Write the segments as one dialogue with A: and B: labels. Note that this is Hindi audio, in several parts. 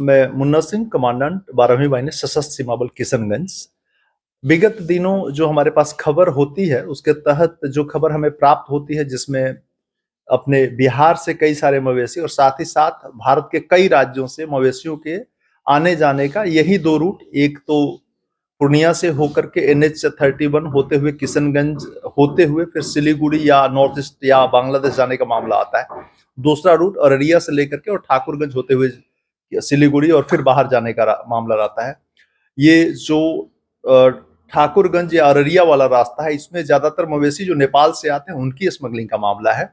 A: मैं मुन्ना सिंह, कमांडेंट 12वीं वाहिनी सशस्त्र सीमा बल किशनगंज। विगत दिनों जो हमारे पास खबर होती है उसके तहत जो खबर हमें प्राप्त होती है, जिसमें अपने बिहार से कई सारे मवेशी और साथ ही साथ भारत के कई राज्यों से मवेशियों के आने जाने का यही दो रूट, एक तो पूर्णिया से होकर के NH-31 होते हुए किशनगंज होते हुए फिर सिलीगुड़ी या नॉर्थ ईस्ट या बांग्लादेश जाने का मामला आता है। दूसरा रूट अररिया से लेकर के और ठाकुरगंज होते हुए सिलीगुड़ी और फिर बाहर जाने का मामला रहता है। ये जो ठाकुरगंज या अररिया वाला रास्ता है, इसमें ज्यादातर मवेशी जो नेपाल से आते हैं उनकी स्मगलिंग का मामला है।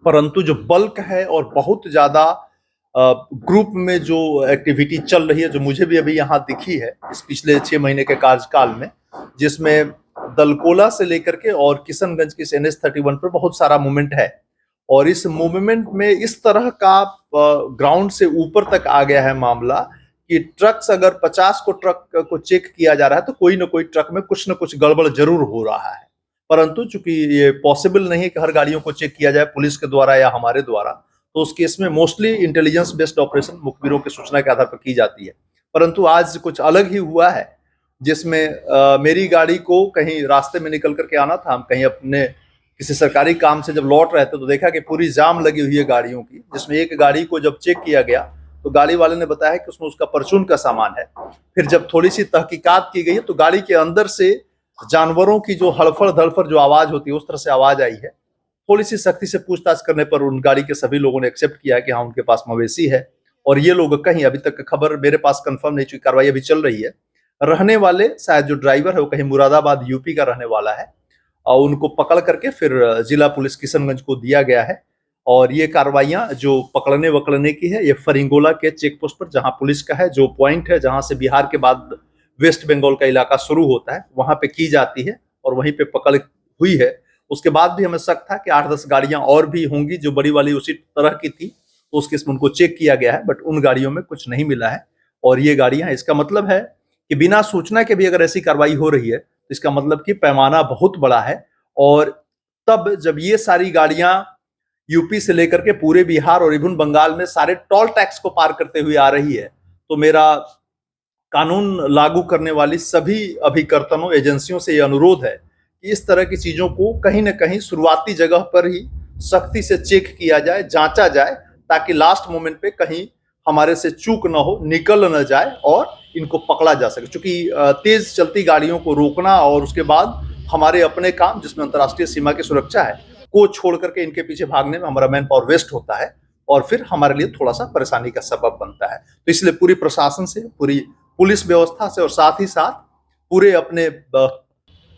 A: परंतु जो बल्क है और बहुत ज्यादा ग्रुप में जो एक्टिविटी चल रही है, जो मुझे भी अभी यहाँ दिखी है इस पिछले 6 महीने के कार्यकाल में, जिसमें दलकोला से लेकर के और किशनगंज के NH-31 पर बहुत सारा मूवमेंट है। और इस मूवमेंट में इस तरह का ग्राउंड से ऊपर तक आ गया है मामला कि ट्रक्स, अगर 50 को ट्रक को चेक किया जा रहा है तो कोई ना कोई ट्रक में कुछ ना कुछ गड़बड़ जरूर हो रहा है। परंतु चूंकि ये पॉसिबल नहीं है कि हर गाड़ियों को चेक किया जाए पुलिस के द्वारा या हमारे द्वारा, तो उस केस में मोस्टली इंटेलिजेंस बेस्ड ऑपरेशन मुखबिरों की सूचना के आधार पर की जाती है। परंतु आज कुछ अलग ही हुआ है, जिसमें मेरी गाड़ी को कहीं रास्ते में निकल करके आना था, हम कहीं अपने किसी सरकारी काम से जब लौट रहे थे तो देखा कि पूरी जाम लगी हुई है गाड़ियों की, जिसमें एक गाड़ी को जब चेक किया गया तो गाड़ी वाले ने बताया कि उसमें उसका परचून का सामान है। फिर जब थोड़ी सी तहकीकात की गई तो गाड़ी के अंदर से जानवरों की जो हड़फड़ धड़फड़ जो आवाज होती है उस तरह से आवाज आई है। थोड़ी सी सख्ती से पूछताछ करने पर उन गाड़ी के सभी लोगों ने एक्सेप्ट किया है कि हाँ, उनके पास मवेशी है। और ये लोग कहीं, अभी तक खबर मेरे पास कंफर्म नहीं, चुकी कार्रवाई अभी चल रही है, रहने वाले शायद जो ड्राइवर है वो कहीं मुरादाबाद यूपी का रहने वाला है, और उनको पकड़ करके फिर जिला पुलिस किशनगंज को दिया गया है। और ये कार्रवाइयां जो पकड़ने वकड़ने की है, ये फरिंगोला के चेक पोस्ट पर, जहां पुलिस का है जो पॉइंट है, जहां से बिहार के बाद वेस्ट बंगाल का इलाका शुरू होता है, वहां पे की जाती है और वहीं पे पकड़ हुई है। उसके बाद भी हमें शक था कि 8-10 गाड़ियां और भी होंगी जो बड़ी वाली उसी तरह की थी, तो उस केस में उनको चेक किया गया है, बट उन गाड़ियों में कुछ नहीं मिला है। और ये गाड़ियां, इसका मतलब है कि बिना सूचना के भी अगर ऐसी कार्रवाई हो रही है तो इसका मतलब कि पैमाना बहुत बड़ा है। और तब जब ये सारी गाड़ियां यूपी से लेकर के पूरे बिहार और इवन बंगाल में सारे टोल टैक्स को पार करते हुए आ रही है, तो मेरा कानून लागू करने वाली सभी अभिकर्तनों एजेंसियों से यह अनुरोध है कि इस तरह की चीजों को कहीं ना कहीं शुरुआती जगह पर ही सख्ती से चेक किया जाए, जांचा जाए, ताकि लास्ट मोमेंट पे कहीं हमारे से चूक ना हो, निकल न जाए और इनको पकड़ा जा सके। क्योंकि तेज चलती गाड़ियों को रोकना और उसके बाद हमारे अपने काम, जिसमें अंतर्राष्ट्रीय सीमा की सुरक्षा है, को छोड़ करके इनके पीछे भागने में हमारा मैन पावर वेस्ट होता है और फिर हमारे लिए थोड़ा सा परेशानी का सबब बनता है। तो इसलिए पूरी प्रशासन से, पूरी पुलिस व्यवस्था से और साथ ही साथ पूरे अपने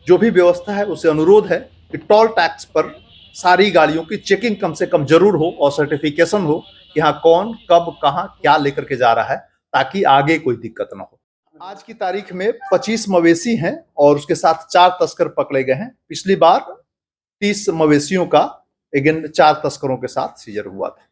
A: जो भी व्यवस्था है उसे अनुरोध है कि टोल टैक्स पर सारी गाड़ियों की चेकिंग कम से कम जरूर हो और सर्टिफिकेशन हो कि हाँ, कौन कब कहाँ क्या लेकर के जा रहा है, ताकि आगे कोई दिक्कत ना हो। आज की तारीख में 25 मवेशी हैं और उसके साथ 4 तस्कर पकड़े गए हैं। पिछली बार 30 मवेशियों का अगेन 4 तस्करों के साथ सीजर हुआ था।